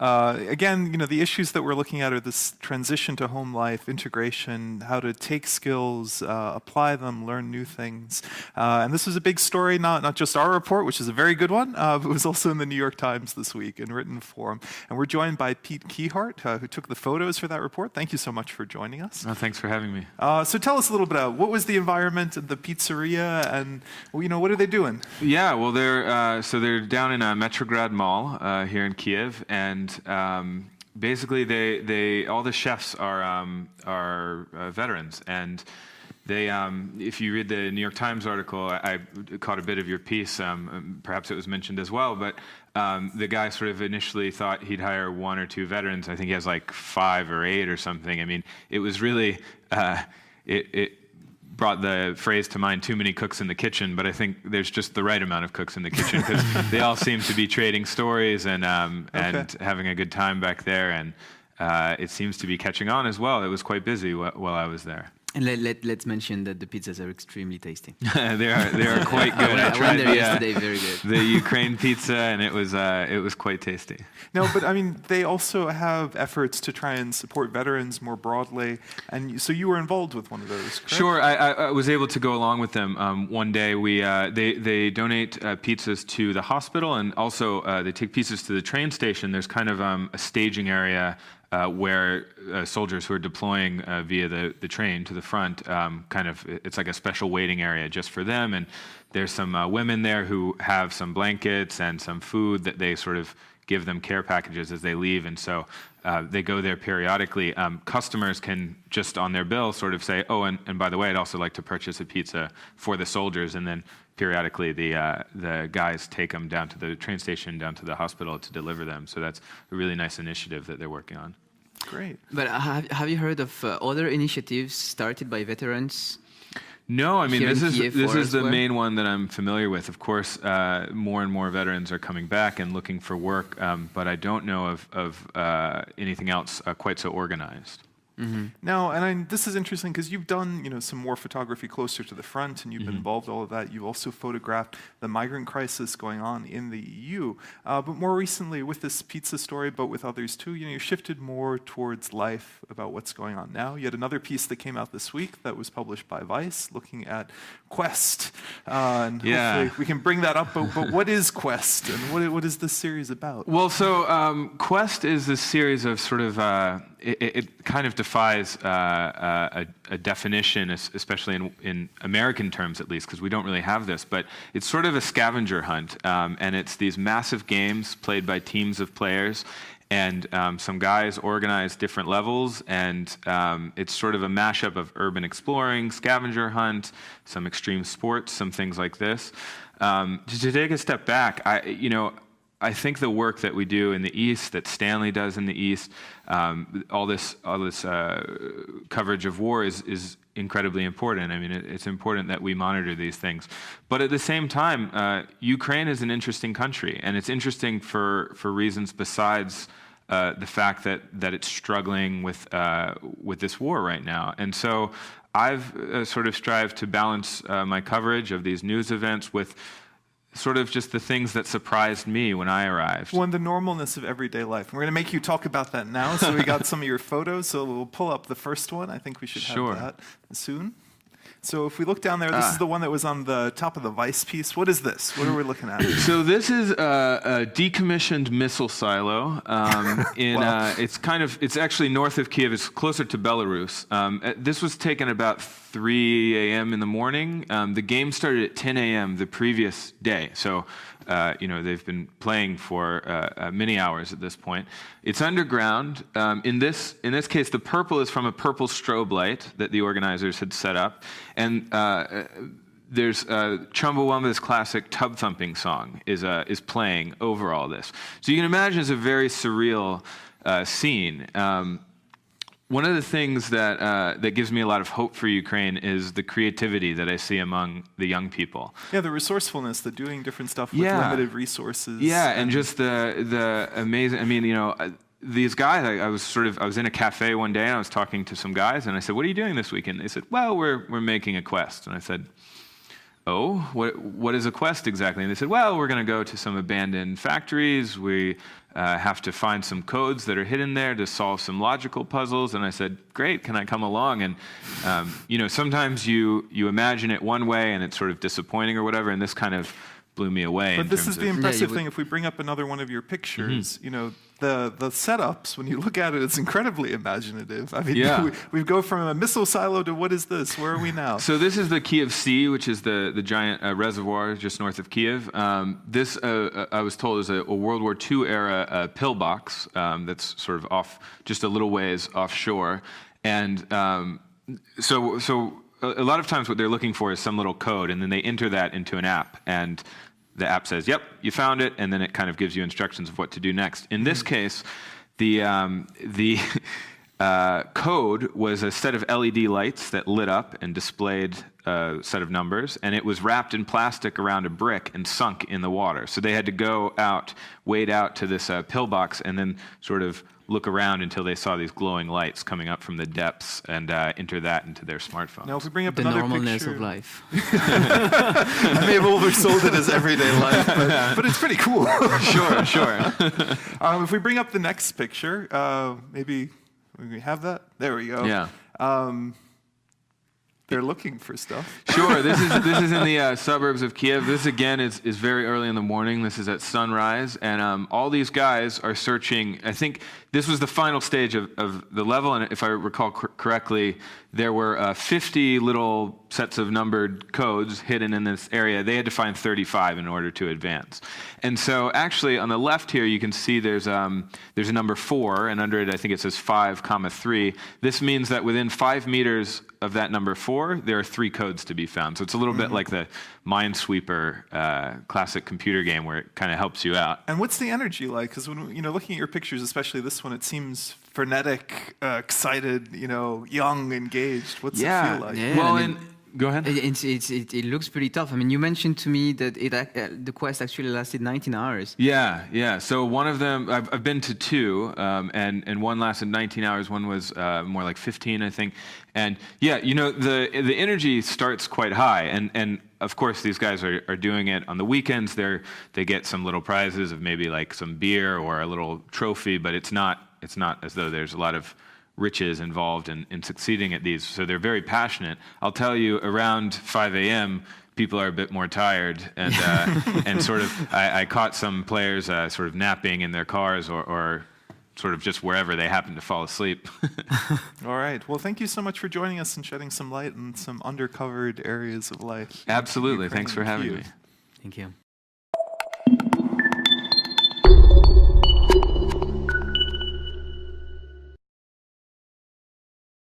Again, the issues that we're looking at are this transition to home life, integration, how to take skills, apply them, learn new things. And this was a big story, not just our report, which is a very good one, but it was also in the New York Times this week in written form. And we're joined by Pete Kiehart, who took the photos for that report. Thank you so much for joining us. Oh, thanks for having me. So tell us a little bit about what was the environment at the pizzeria, and what are they doing? Yeah, well, they're down in a Metrograd Mall here in Kyiv, and basically they all the chefs are veterans, and they if you read the New York Times article, I caught a bit of your piece. Perhaps it was mentioned as well, but the guy sort of initially thought he'd hire 1 or 2 veterans. I think he has like 5 or 8 or something. I mean, it was really it brought the phrase to mind, too many cooks in the kitchen, but I think there's just the right amount of cooks in the kitchen, because they all seem to be trading stories and having a good time back there, and it seems to be catching on as well. It was quite busy while I was there. And let's mention that the pizzas are extremely tasty. They are quite good. I tried there yesterday, very good. The Ukraine pizza, and it was quite tasty. No, but I mean, they also have efforts to try and support veterans more broadly, and so you were involved with one of those, correct? Sure, I was able to go along with them. One day, they donate pizzas to the hospital, and also they take pizzas to the train station. There's kind of a staging area where soldiers who are deploying via the train to the front, it's like a special waiting area just for them. And there's some women there who have some blankets and some food that they sort of give them care packages as they leave. And so they go there periodically. Customers can just on their bill sort of say, oh, and by the way, I'd also like to purchase a pizza for the soldiers. And then periodically the guys take them down to the train station, down to the hospital to deliver them. So that's a really nice initiative that they're working on. Great. But have you heard of other initiatives started by veterans? No, I mean, this is the main main one that I'm familiar with. Of course, more and more veterans are coming back and looking for work, but I don't know of anything else quite so organized. Mm-hmm. Now, and this is interesting because you've done, some more photography closer to the front, and you've been involved in all of that. You also photographed the migrant crisis going on in the EU. But more recently, with this pizza story, but with others too, you shifted more towards life, about what's going on now. You had another piece that came out this week that was published by Vice, looking at Quest. And hopefully we can bring that up. But what is Quest, and what is this series about? Well, so Quest is this series of sort of it kind of defies a definition, especially in American terms at least, because we don't really have this, but it's sort of a scavenger hunt, and it's these massive games played by teams of players, and some guys organize different levels, and it's sort of a mashup of urban exploring, scavenger hunt, some extreme sports, some things like this. To take a step back, I think the work that we do in the East, that Stanley does in the East, all this coverage of war is incredibly important. I mean, it's important that we monitor these things. But at the same time, Ukraine is an interesting country, and it's interesting for reasons besides the fact that it's struggling with this war right now. And so I've sort of strived to balance my coverage of these news events with sort of just the things that surprised me when I arrived. Well, and the normalness of everyday life. We're going to make you talk about that now. So we got some of your photos. So we'll pull up the first one. I think we should have that soon. So if we look down there, this is the one that was on the top of the Vice piece. What is this? What are we looking at? So this is a decommissioned missile silo. It's actually north of Kyiv. It's closer to Belarus. This was taken about 3 a.m. in the morning. The game started at 10 a.m. the previous day. So they've been playing for many hours at this point. It's underground. In this case, the purple is from a purple strobe light that the organizers had set up, and there's Chumbawamba's classic tub thumping song is playing over all this. So you can imagine it's a very surreal scene. One of the things that gives me a lot of hope for Ukraine is the creativity that I see among the young people. Yeah, the resourcefulness, the doing different stuff with limited resources. Yeah, and just the amazing. I mean, these guys. I was in a cafe one day and I was talking to some guys and I said, "What are you doing this weekend?" They said, "Well, we're making a quest." And I said, oh, what is a quest exactly? And they said, well, we're going to go to some abandoned factories. We have to find some codes that are hidden there to solve some logical puzzles. And I said, great, can I come along? And, sometimes you imagine it one way and it's sort of disappointing or whatever, and this kind of blew me away. But this is the impressive thing. If we bring up another one of your pictures, the setups, when you look at it, it's incredibly imaginative. I mean, we go from a missile silo to what is this? Where are we now? So this is the Kyiv Sea, which is the giant reservoir just north of Kyiv. This, I was told, is a World War II era pillbox that's sort of off, just a little ways offshore. And so a lot of times what they're looking for is some little code, and then they enter that into an app. And the app says, yep, you found it, and then it kind of gives you instructions of what to do next. In this case, the code was a set of LED lights that lit up and displayed a set of numbers, and it was wrapped in plastic around a brick and sunk in the water. So they had to go out, wade out to this pillbox, and then sort of look around until they saw these glowing lights coming up from the depths and enter that into their smartphone. Now, if we bring up The another normalness picture, of life. I may have oversold it as everyday life, but it's pretty cool. Sure. If we bring up the next picture, maybe we have that. There we go. Yeah. They're looking for stuff. Sure. This is in the suburbs of Kyiv. This again is very early in the morning. This is at sunrise, and all these guys are searching. I think this was the final stage of the level, and if I recall correctly, there were 50 little sets of numbered codes hidden in this area. They had to find 35 in order to advance. And so, actually, on the left here, you can see there's a number 4, and under it, I think it says 5,3. This means that within 5 meters of that number 4, there are 3 codes to be found. So it's a little bit like the Minesweeper classic computer game where it kind of helps you out. And what's the energy like? Because when looking at your pictures, especially this one, it seems frenetic, excited, young, engaged. What's it feel like? Yeah, Well, go ahead. It looks pretty tough. I mean, you mentioned to me that the quest actually lasted 19 hours. Yeah. So one of them, I've been to 2, and one lasted 19 hours. One was more like 15, I think. And yeah, the energy starts quite high, and of course these guys are doing it on the weekends. They get some little prizes of maybe like some beer or a little trophy, but it's not as though there's a lot of riches involved in succeeding at these. So they're very passionate. I'll tell you, around 5 a.m., people are a bit more tired, and and sort of I caught some players sort of napping in their cars or sort of just wherever they happen to fall asleep. All right. Well, thank you so much for joining us and shedding some light on some undercovered areas of life. Absolutely. Thanks for having me. Thank you.